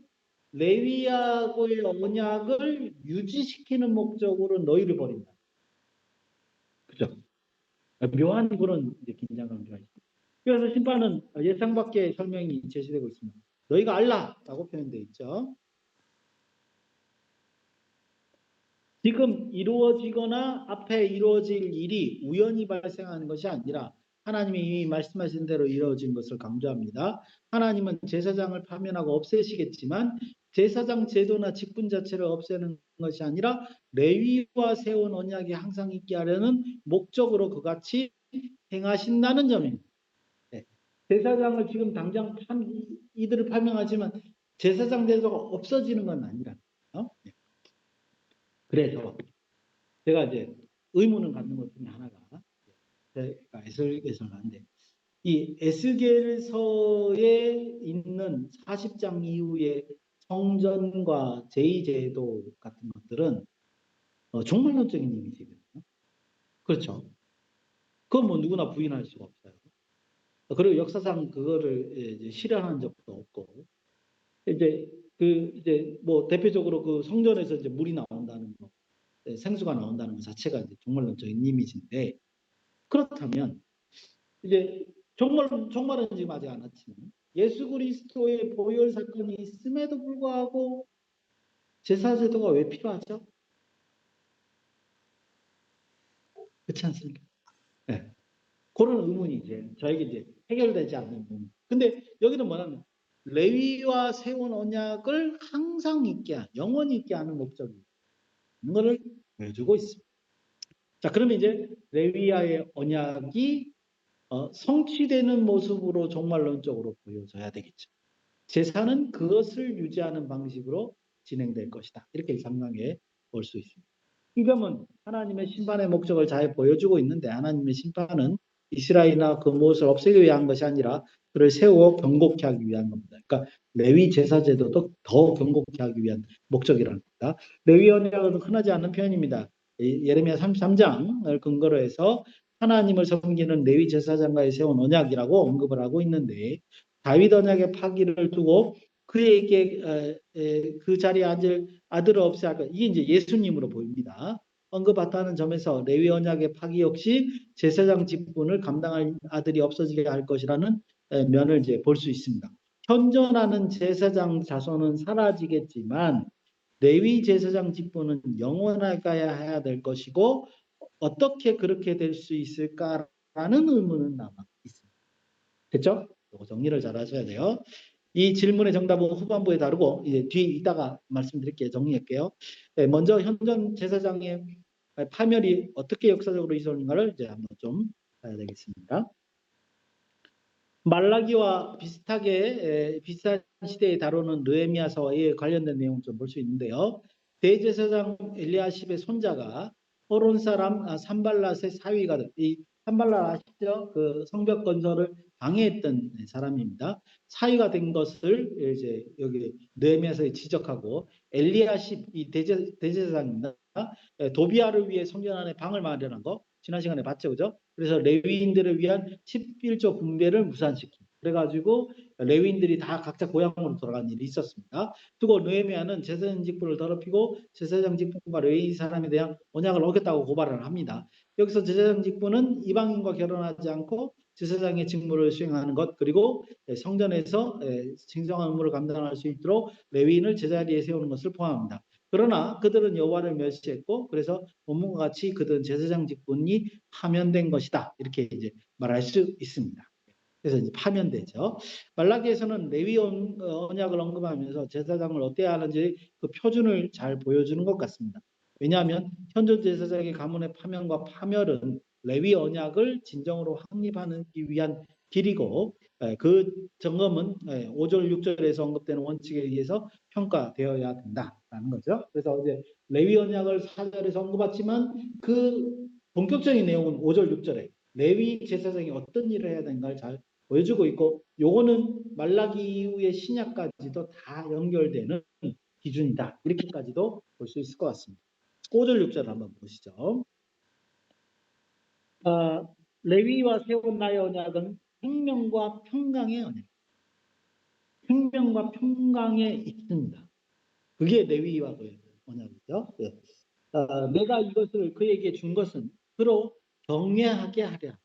레위하고의 언약을 유지시키는 목적으로 너희를 버린다. 그죠? 묘한 그런 이제 긴장감이 있습니다. 그래서 심판은 예상 밖의 설명이 제시되고 있습니다. 너희가 알라라고 표현되어 있죠. 지금 이루어지거나 앞에 이루어질 일이 우연히 발생하는 것이 아니라 하나님이 이미 말씀하신 대로 이루어진 것을 강조합니다. 하나님은 제사장을 파면하고 없애시겠지만 제사장 제도나 직분 자체를 없애는 것이 아니라 레위와 세운 언약이 항상 있게 하려는 목적으로 그같이 행하신다는 점입니다. 네. 제사장을 지금 당장 이들을 파면하지만 제사장 제도가 없어지는 건 아니라는 거예요. 네. 그래서 제가 이제 의문을 갖는 것 중에 하나가 제가 에스겔서는 안돼. 이 에스겔서에 있는 40장 이후의 성전과 제의제도 같은 것들은 종말론적인 이미지거든요. 그렇죠. 그건 뭐 누구나 부인할 수가 없어요. 그리고 역사상 그거를 이제 실현한 적도 없고 이제 이제 뭐 대표적으로 그 성전에서 이제 물이 나온다는 거, 생수가 나온다는 것 자체가 이제 종말론적인 이미지인데 그렇다면 이제 종말은 지금 아직 안 왔지만 예수 그리스도의 보혈 사건이 있음에도 불구하고 제사 제도가 왜 필요하죠? 그렇지 않습니까? 네. 그런 의문이 이제 저에게 이제 해결되지 않는 부분. 근데 여기는 뭐냐면 레위와 세운 언약을 항상 있게 영원히 있게 하는 목적이 있는 것을 보여주고 있습니다. 자, 그러면 이제 레위와의 언약이 성취되는 모습으로 종말론적으로 보여져야 되겠죠. 제사는 그것을 유지하는 방식으로 진행될 것이다. 이렇게 상상해 볼 수 있습니다. 이 점은 하나님의 심판의 목적을 잘 보여주고 있는데 하나님의 심판은 이스라엘이나 그 무엇을 없애기 위한 것이 아니라 그를 세워 경고케 하기 위한 겁니다. 그러니까 레위 제사 제도도 더 경고케 하기 위한 목적이라는 겁니다. 레위 언약은 흔하지 않은 표현입니다. 예레미야 33장을 근거로 해서 하나님을 섬기는 레위 제사장과의 세운 언약이라고 언급을 하고 있는데 다윗 언약의 파기를 두고 그에게 그 자리에 앉을 아들을 없애야 할 것. 이게 이제 예수님으로 보입니다. 언급받다는 점에서 레위 언약의 파기 역시 제사장 직분을 감당할 아들이 없어지게 할 것이라는 면을 이제 볼 수 있습니다. 현존하는 제사장 자손은 사라지겠지만 레위 제사장 직분은 영원하가야 해야 될 것이고 어떻게 그렇게 될 수 있을까라는 의문은 남아 있습니다. 됐죠? 정리를 잘 하셔야 돼요. 이 질문의 정답은 후반부에 다루고 이제 뒤에 이따가 말씀드릴게요. 정리할게요. 네, 먼저 현존 제사장의 파멸이 어떻게 역사적으로 있었는가를 이제 한번 좀 봐야 되겠습니다. 말라기와 비슷한 시대에 다루는 느헤미야서에 관련된 내용을 좀 볼 수 있는데요. 대제사장 엘리야십의 손자가 호론 사람 산발랏의 사위가 이 산발랏 아시죠? 그 성벽 건설을 방해했던 사람입니다. 사위가 된 것을 이제 여기 느헤미야서에 지적하고 엘리야십 이 대제사장입니다. 도비아를 위해 성전 안에 방을 마련한 거 지난 시간에 봤죠, 그죠? 그래서 레위인들을 위한 11조 분배를 무산시키고 그래가지고 레위인들이 다 각자 고향으로 돌아간 일이 있었습니다. 그리고 느헤미야는 제사장 직분을 더럽히고 제사장 직분과 레위 사람에 대한 언약을 어겼다고 고발을 합니다. 여기서 제사장 직분은 이방인과 결혼하지 않고 제사장의 직무를 수행하는 것 그리고 성전에서 신성한 업무를 감당할 수 있도록 레위인을 제자리에 세우는 것을 포함합니다. 그러나 그들은 여호와를 멸시했고 그래서 본문과 같이 그들은 제사장 직분이 파면된 것이다. 이렇게 이제 말할 수 있습니다. 그래서 이제 파면되죠. 말라기에서는 레위 언약을 언급하면서 제사장을 어떻게 하는지 그 표준을 잘 보여주는 것 같습니다. 왜냐하면 현존 제사장의 가문의 파면과 파멸은 레위 언약을 진정으로 확립하기 위한 길이고 그 점검은 5절 6절에서 언급되는 원칙에 의해서 평가되어야 된다라는 거죠. 그래서 이제 레위 언약을 4절에서 언급했지만 그 본격적인 내용은 5절 6절에 레위 제사장이 어떤 일을 해야 되는가를 잘 보여주고 있고 요거는 말라기 이후의 신약까지도 다 연결되는 기준이다. 이렇게까지도 볼 수 있을 것 같습니다. 5절 6절 한번 보시죠. 레위와 세운 나의 언약은 생명과 평강의 언약. 생명과 평강에 있습니다. 그게 레위와 언약이죠. 네. 내가 이것을 그에게 준 것은 그로 경외하게 하랴.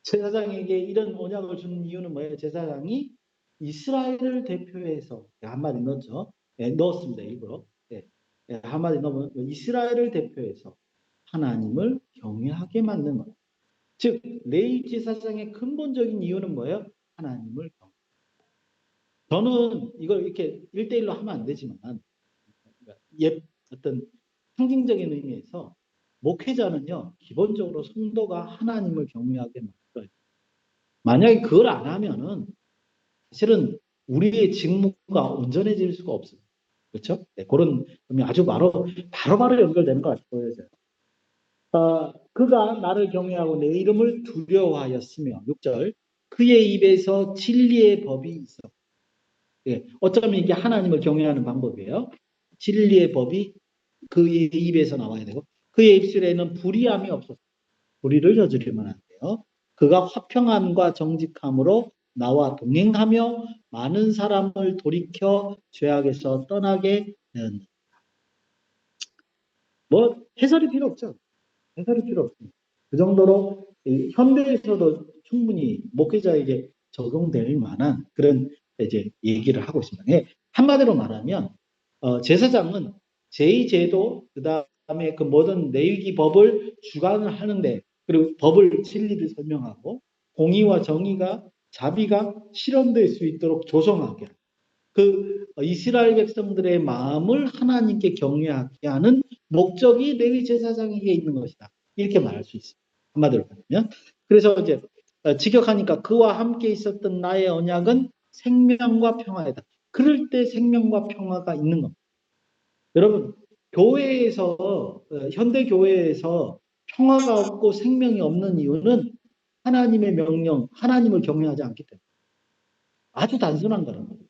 제사장에게 이런 언약을 준 이유는 뭐예요? 제사장이 이스라엘을 대표해서 한마디 넣었죠. 네, 넣었습니다. 일부러. 네. 네, 한마디 넣으면 이스라엘을 대표해서 하나님을 경외하게 만든 것. 즉 레위 제사장의 근본적인 이유는 뭐예요? 하나님을 경외. 저는 이걸 이렇게 1대1로 하면 안 되지만 어떤 상징적인 의미에서 목회자는요 기본적으로 성도가 하나님을 경외하게 만들어요. 만약에 그걸 안 하면은 사실은 우리의 직무가 온전해질 수가 없어요. 그렇죠? 네, 그런 의미 아주 바로 연결되는 것 같아 보여져요. 그가 나를 경외하고 내 이름을 두려워하였으며 6절 그의 입에서 진리의 법이 있어. 예, 어쩌면 이게 하나님을 경외하는 방법이에요. 진리의 법이 그의 입에서 나와야 되고 그의 입술에는 불의함이 없었어. 불의를 저지르면 안 돼요. 그가 화평함과 정직함으로 나와 동행하며 많은 사람을 돌이켜 죄악에서 떠나게 되었다. 뭐 해설이 필요 없죠. 해설이 필요 없습니다. 그 정도로 현대에서도 충분히 목회자에게 적용될 만한 그런 이제 얘기를 하고 있습니다. 예, 한마디로 말하면 제사장은 제2제도 그다음에 그 모든 레위기 법을 주관을 하는데 그리고 법을 진리를 설명하고 공의와 정의가 자비가 실현될 수 있도록 조성하게 그 이스라엘 백성들의 마음을 하나님께 경외하게 하는 목적이 레위 제사장에게 있는 것이다. 이렇게 말할 수 있습니다. 한마디로 말하면. 그래서 이제 직역하니까 그와 함께 있었던 나의 언약은 생명과 평화이다. 그럴 때 생명과 평화가 있는 겁니다. 여러분 교회에서 현대 교회에서 평화가 없고 생명이 없는 이유는 하나님의 명령, 하나님을 경외하지 않기 때문에 아주 단순한 거란 말이에요.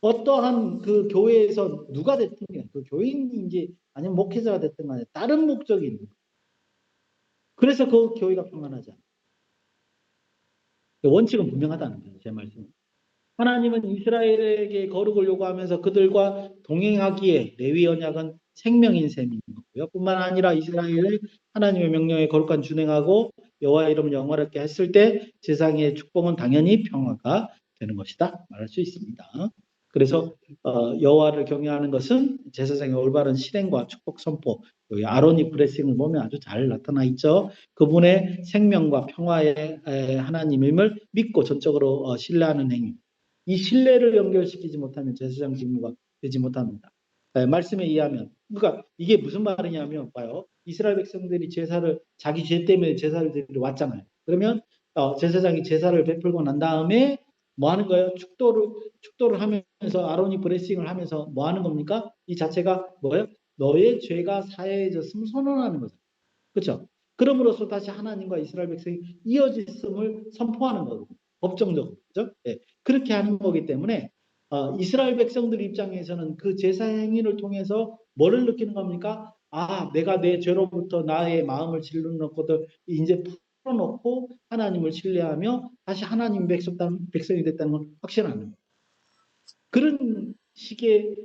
어떠한 그 교회에서 누가 됐든 그 교인인지 아니면 목회자가 됐든 간에 다른 목적이 있는 거예요. 그래서 그 교회가 평안하지 않아요. 원칙은 분명하다는 거예요. 제 말씀은. 하나님은 이스라엘에게 거룩을 요구하면서 그들과 동행하기에 레위 언약은 생명인 셈인 거고요. 뿐만 아니라 이스라엘을 하나님의 명령에 거룩한 준행하고 여호와의 이름을 영화롭게 했을 때 세상의 축복은 당연히 평화가 되는 것이다 말할 수 있습니다. 그래서 여호와를 경외하는 것은 제사장의 올바른 실행과 축복 선포, 여기 아로니 브레싱을 보면 아주 잘 나타나 있죠. 그분의 생명과 평화의 하나님임을 믿고 전적으로 신뢰하는 행위. 이 신뢰를 연결시키지 못하면 제사장 직무가 되지 못합니다. 말씀에 의하면 그러니까 이게 무슨 말이냐면 봐요. 이스라엘 백성들이 제사를 자기 죄 때문에 제사를 드리러 왔잖아요. 그러면 제사장이 제사를 베풀고 난 다음에 뭐 하는 거예요? 축도를 하면서 아론이 브레싱을 하면서 뭐 하는 겁니까? 이 자체가 뭐예요? 너의 죄가 사해졌음을 선언하는 거죠. 그렇죠? 그럼으로써 다시 하나님과 이스라엘 백성이 이어졌음을 선포하는 거거든요. 법정적으로. 그렇죠? 네. 그렇게 하는 거기 때문에 이스라엘 백성들 입장에서는 그 제사 행위를 통해서 뭐를 느끼는 겁니까? 아, 내가 내 죄로부터 나의 마음을 질러놓고도 이제 풀어놓고 하나님을 신뢰하며 다시 하나님 백성이 됐다는 걸 확신하는 거예요. 그런 식의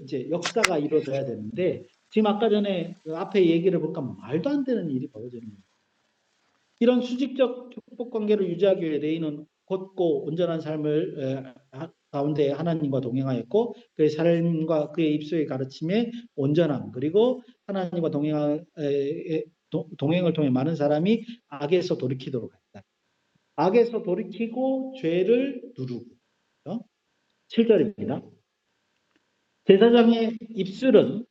이제 역사가 이루어져야 되는데 지금 아까 전에 그 앞에 얘기를 볼까 말도 안 되는 일이 벌어지는 거예요. 이런 수직적 축복 관계를 유지하기 위해 레이는 곧고 온전한 삶을 가운데 하나님과 동행하였고 그의 삶과 그의 입술의 가르침에 온전함 그리고 하나님과 동행을 통해 많은 사람이 악에서 돌이키도록 했다. 악에서 돌이키고 죄를 누르고 7절입니다. 제사장의 입술은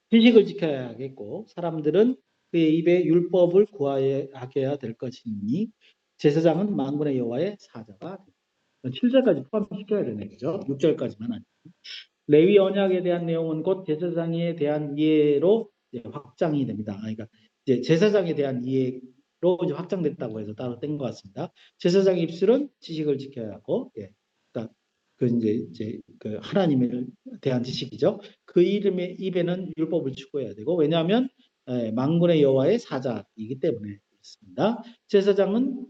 지식을 지켜야겠고 사람들은 그의 입에 율법을 구하게 될 것이니 제사장은 만군의 여호와의 사자가 됩니다. 7절까지 포함시켜야 되는 거죠. 6절까지만 아니고. 레위 언약에 대한 내용은 곧 제사장에 대한 이해로 확장이 됩니다. 그러니까 이제 제사장에 대한 이해로 이제 확장됐다고 해서 따로 뗀 것 같습니다. 제사장의 입술은 지식을 지켜야 하고, 그러니까 그 이제 그 하나님에 대한 지식이죠. 그 이름의 입에는 율법을 추구해야 되고, 왜냐하면 만군의 여호와의 사자이기 때문에 그렇습니다. 제사장은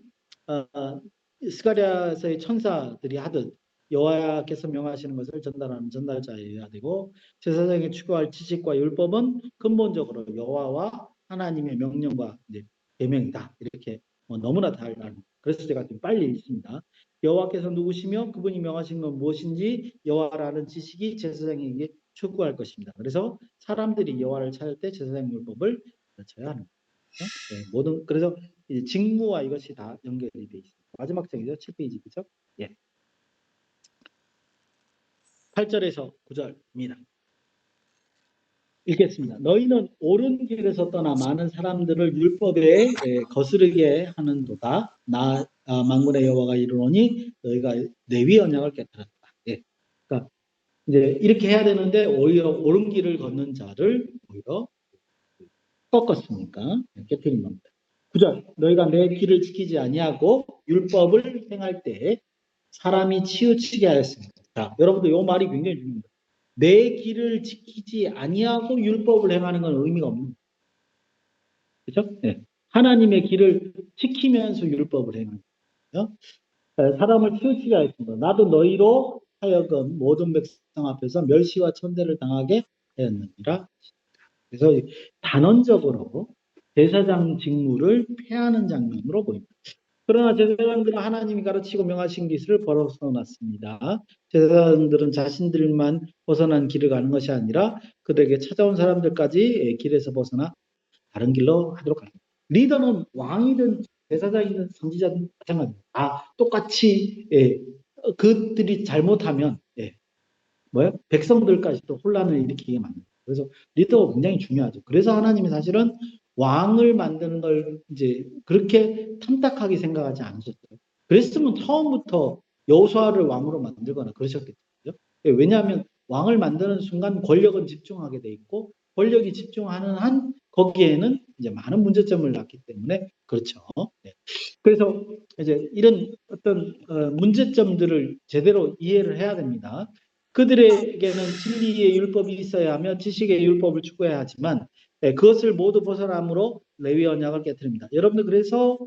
스가랴서의 천사들이 하듯 여호와께서 명하시는 것을 전달하는 전달자여야 되고 제사장이 추구할 지식과 율법은 근본적으로 여호와와 하나님의 명령과 이제 계명이다. 이렇게 너무나 잘 아는. 그래서 제가 좀 빨리 읽습니다. 여호와께서 누구시며 그분이 명하신 건 무엇인지 여호와라는 지식이 제사장에게 추구할 것입니다. 그래서 사람들이 여호와를 찾을 때 제사장 율법을 가르쳐야 하는. 모든 그래서 이제 직무와 이것이 다 연결이 돼 있습니다. 마지막 장이죠. 7페이지 그죠? 예. 8절에서 9절입니다. 읽겠습니다. 너희는 옳은 길에서 떠나 많은 사람들을 율법에 거스르게 하는도다. 나 만군의 여호와가 이르노니 너희가 레위 언약을 깨뜨렸다. 예. 그러니까 이제 이렇게 해야 되는데 오히려 옳은 길을 걷는 자를 오히려 꺾었으니까 깨뜨린 겁니다. 9절 너희가 내 길을 지키지 아니하고 율법을 행할 때 사람이 치우치게 하였습니다. 자, 여러분들 이 말이 굉장히 중요합니다. 내 길을 지키지 아니하고 율법을 행하는 건 의미가 없는 거죠. 네. 하나님의 길을 지키면서 율법을 행하는 거죠. 사람을 치우치게 하였습니다. 나도 너희로 하여금 모든 백성 앞에서 멸시와 천대를 당하게 하였느니라. 그래서 단언적으로 제사장 직무를 폐하는 장면으로 보입니다. 그러나 제사장들은 하나님이 가르치고 명하신 길을 벗어났습니다. 제사장들은 자신들만 벗어난 길을 가는 것이 아니라 그들에게 찾아온 사람들까지 길에서 벗어나 다른 길로 하도록 합니다. 리더는 왕이든 제사장이든 선지자든 마찬가지입니다. 다 똑같이 그들이 잘못하면 뭐요? 백성들까지도 혼란을 일으키게 만듭니다. 그래서 리더가 굉장히 중요하죠. 그래서 하나님이 사실은 왕을 만드는 걸 이제 그렇게 탐탁하게 생각하지 않으셨어요. 그랬으면 처음부터 여호수아를 왕으로 만들거나 그러셨겠죠. 왜냐하면 왕을 만드는 순간 권력은 집중하게 돼 있고 권력이 집중하는 한 거기에는 이제 많은 문제점을 낳기 때문에 그렇죠. 네. 그래서 이제 이런 어떤 문제점들을 제대로 이해를 해야 됩니다. 그들에게는 진리의 율법이 있어야 하며 지식의 율법을 추구해야 하지만 그것을 모두 벗어남으로 레위 언약을 깨뜨립니다. 여러분들 그래서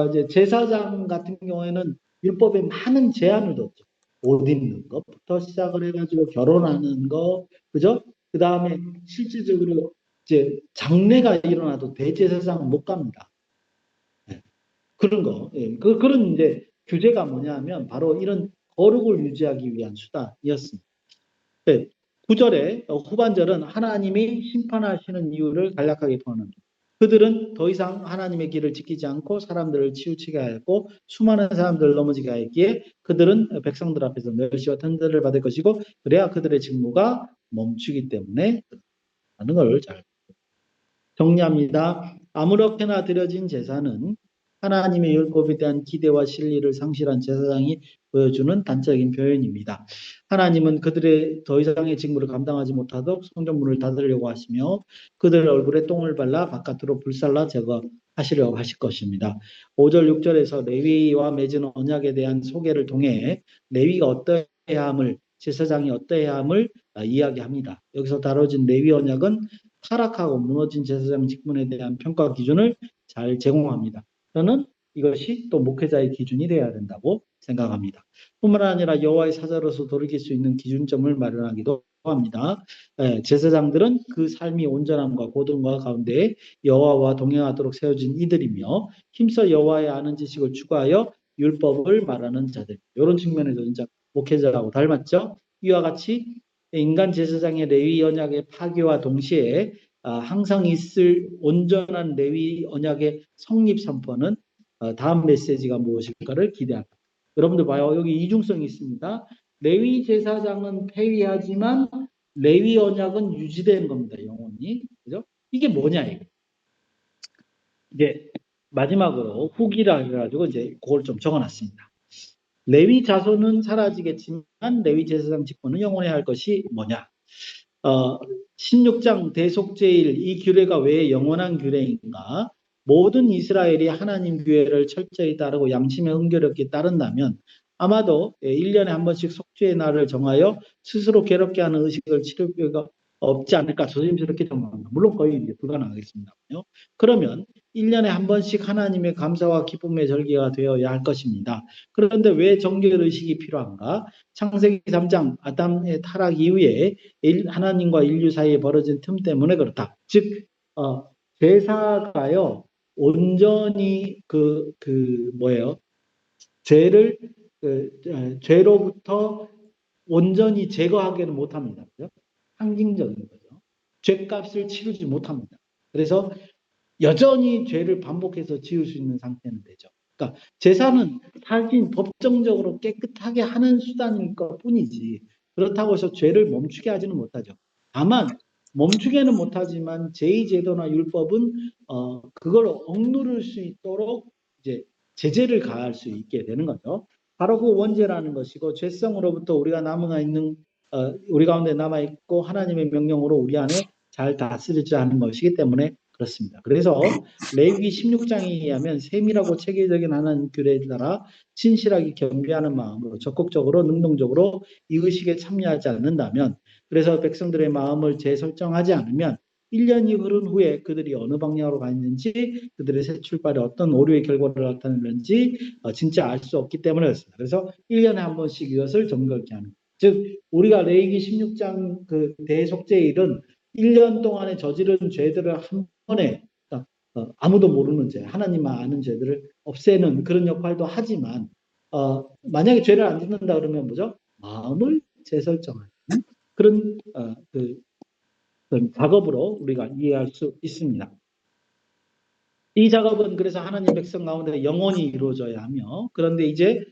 이제 제사장 같은 경우에는 율법에 많은 제한을 뒀죠. 옷 입는 것부터 시작을 해가지고 결혼하는 거, 그죠? 그 다음에 실질적으로 이제 장례가 일어나도 대제사장은 못 갑니다. 네. 그런 거, 그런 이제 규제가 뭐냐면 바로 이런 거룩을 유지하기 위한 수단이었습니다. 네. 9절에 후반절은 하나님이 심판하시는 이유를 간략하게 표현합니다. 그들은 더 이상 하나님의 길을 지키지 않고 사람들을 치우치게 하였고 수많은 사람들을 넘어지게 하였기에 그들은 백성들 앞에서 멸시와 탄대를 받을 것이고 그래야 그들의 직무가 멈추기 때문에 하는 걸 잘 정리합니다. 아무렇게나 드려진 제사는 하나님의 율법에 대한 기대와 신뢰를 상실한 제사장이 보여주는 단적인 표현입니다. 하나님은 그들의 더 이상의 직무를 감당하지 못하도록 성전문을 닫으려고 하시며 그들 얼굴에 똥을 발라 바깥으로 불살라 제거하시려고 하실 것입니다. 5절 6절에서 레위와 맺은 언약에 대한 소개를 통해 레위가 어떠해야 함을 제사장이 어떠해야 함을 이야기합니다. 여기서 다뤄진 레위 언약은 타락하고 무너진 제사장 직분에 대한 평가 기준을 잘 제공합니다. 저는 이것이 또 목회자의 기준이 되어야 된다고 생각합니다. 뿐만 아니라 여호와의 사자로서 돌이킬 수 있는 기준점을 마련하기도 합니다. 제사장들은 그 삶이 온전함과 고등과 가운데 여호와와 동행하도록 세워진 이들이며 힘써 여호와의 아는 지식을 추구하여 율법을 말하는 자들. 이런 측면에서 진짜 목회자하고 닮았죠. 이와 같이 인간 제사장의 레위 언약의 파괴와 동시에 항상 있을 온전한 레위 언약의 성립 선포는 다음 메시지가 무엇일까를 기대합니다. 여러분들 봐요. 여기 이중성이 있습니다. 레위 제사장은 폐위하지만 레위 언약은 유지되는 겁니다. 영원히. 그죠? 이게 뭐냐 이거. 이제 마지막으로 후기라 해가지고 이제 그걸 좀 적어놨습니다. 레위 자손은 사라지겠지만 레위 제사장 직분은 영원히 할 것이 뭐냐? 16장 대속제일 이 규례가 왜 영원한 규례인가? 모든 이스라엘이 하나님 규례를 철저히 따르고 양심에 흥겨롭게 따른다면 아마도 1년에 한 번씩 속죄의 날을 정하여 스스로 괴롭게 하는 의식을 치를 필요가 없지 않을까 조심스럽게 정합니다. 물론 거의 이제 불가능하겠습니다요. 그러면 1년에 한 번씩 하나님의 감사와 기쁨의 절기가 되어야 할 것입니다. 그런데 왜 정결 의식이 필요한가? 창세기 3장 아담의 타락 이후에 하나님과 인류 사이에 벌어진 틈 때문에 그렇다. 즉 제사가요 온전히 뭐예요? 죄를 죄로부터 온전히 제거하기는 못합니다. 그죠? 상징적인 거죠. 죄값을 치르지 못합니다. 그래서 여전히 죄를 반복해서 지을 수 있는 상태는 되죠. 그러니까 제사는 사실 법정적으로 깨끗하게 하는 수단일 것 뿐이지 그렇다고 해서 죄를 멈추게 하지는 못하죠. 다만 멈추게는 못하지만 제2제도나 율법은 그걸 억누를 수 있도록 이제 제재를 가할 수 있게 되는 거죠. 바로 그 원죄라는 것이고 죄성으로부터 우리가 남아 있는 우리 가운데 남아 있고 하나님의 명령으로 우리 안에 잘 다스리자 하는 것이기 때문에 그렇습니다. 그래서 레위기 16장에 의하면 세밀하고 체계적인 하나님 규례에 따라 진실하게 경배하는 마음으로 적극적으로 능동적으로 이 의식에 참여하지 않는다면 그래서 백성들의 마음을 재설정하지 않으면 1년이 흐른 후에 그들이 어느 방향으로 가 있는지 그들의 새 출발이 어떤 오류의 결과를 나타내는지 진짜 알 수 없기 때문에 그렇습니다. 그래서 1년에 한 번씩 이것을 점검케 하는 즉 우리가 레위기 16장 그 대속죄일은 1년 동안에 저지른 죄들을 한 번에 아무도 모르는 죄, 하나님만 아는 죄들을 없애는 그런 역할도 하지만 만약에 죄를 안 짓는다 그러면 뭐죠? 마음을 재설정하는 그런 그런 작업으로 우리가 이해할 수 있습니다. 이 작업은 그래서 하나님 백성 가운데 영원히 이루어져야 하며 그런데 이제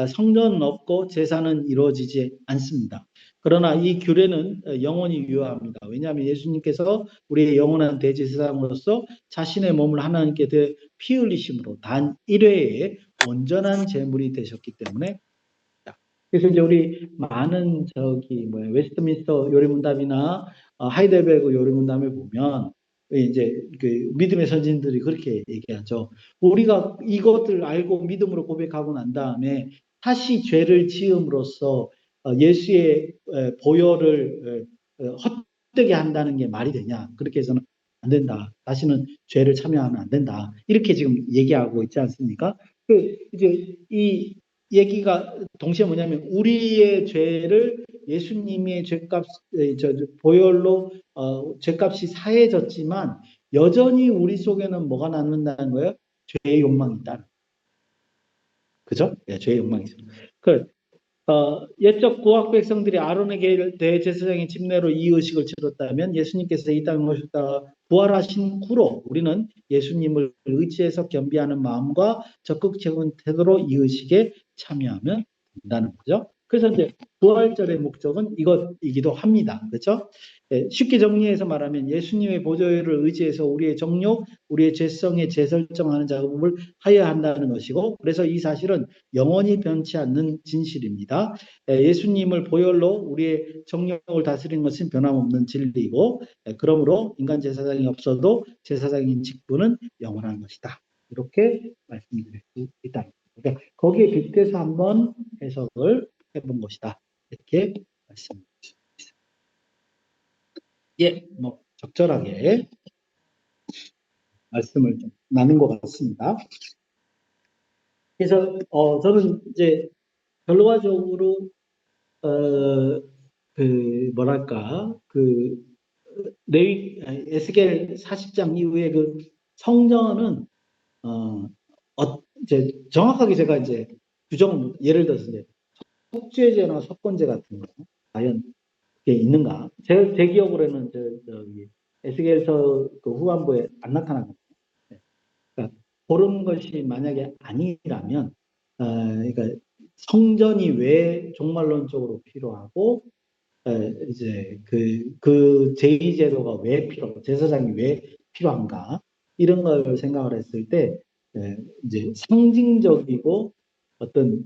성전은 없고 제사는 이루어지지 않습니다. 그러나 이 규례는 영원히 유효합니다. 왜냐하면 예수님께서 우리의 영원한 대제사장으로서 자신의 몸을 하나님께 피 흘리심으로 단 1회에 온전한 제물이 되셨기 때문에 그래서 이제 우리 많은 웨스트민스터 요리문답이나 하이델베르그 요리문답을 보면 이제 그 믿음의 선진들이 그렇게 얘기하죠. 우리가 이것을 알고 믿음으로 고백하고 난 다음에 다시 죄를 지음으로써 예수의 보혈을 헛되게 한다는 게 말이 되냐? 그렇게 해서는 안 된다. 다시는 죄를 참여하면 안 된다. 이렇게 지금 얘기하고 있지 않습니까? 이제 이 얘기가 동시에 뭐냐면 우리의 죄를 예수님의 죄값 보혈로 죄값이 사해졌지만 여전히 우리 속에는 뭐가 남는다는 거예요? 죄의 욕망이 있다. 그죠? 네, 죄의 욕망이 있습니다. 옛적 구약 백성들이 아론에게 대제사장의 집례로 이 의식을 치렀다면 예수님께서 이 땅에 오셨다가 부활하신 후로 우리는 예수님을 의지해서 겸비하는 마음과 적극적인 태도로 이 의식에 참여하면 된다는 거죠. 그래서 이제 부활절의 목적은 이것이기도 합니다. 그렇죠? 쉽게 정리해서 말하면 예수님의 보혈을 의지해서 우리의 정욕, 우리의 죄성에 재설정하는 작업을 하여야 한다는 것이고 그래서 이 사실은 영원히 변치 않는 진실입니다. 예수님을 보혈로 우리의 정욕을 다스리는 것은 변함없는 진리이고 그러므로 인간 제사장이 없어도 제사장인 직분은 영원한 것이다. 이렇게 말씀드릴 수 있다. 그러니까 거기에 빗대서 한번 해석을 해본 것이다. 이렇게 말씀드립니다. 예, 뭐 적절하게 말씀을 좀 나눈 것 같습니다. 그래서 저는 이제 결과적으로 에스겔 40장 이후에 그 성전은 이제 정확하게 제가 이제 예를 들어서 이제 속죄제나 속건제 같은 거 과연 그게 있는가? 제 기억으로는 저기 에스겔서 그 후반부에 안 나타나거든요. 그러니까 그런 것이 만약에 아니라면 그러니까 성전이 왜 종말론적으로 필요하고 이제 그 제2제도가 왜 제사장이 왜 필요한가 이런 걸 생각을 했을 때 이제 상징적이고 어떤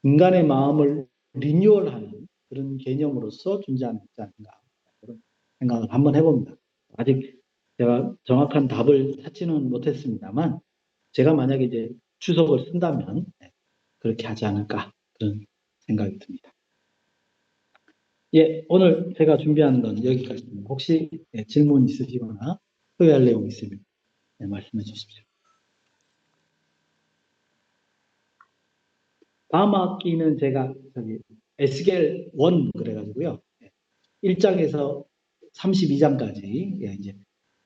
인간의 마음을 리뉴얼하는 그런 개념으로서 존재하는 것이 아닌가 그런 생각을 한번 해봅니다. 아직 제가 정확한 답을 찾지는 못했습니다만 제가 만약에 이제 주석을 쓴다면 그렇게 하지 않을까 그런 생각이 듭니다. 예, 오늘 제가 준비한 건 여기까지입니다. 혹시 질문 있으시거나 소개할 내용 있으면 말씀해 주십시오. 다음 학기는 제가 에스겔 1 그래가지고요. 1장에서 32장까지 이제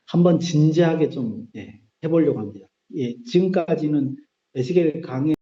한번 진지하게 좀 해보려고 합니다. 지금까지는 에스겔 강의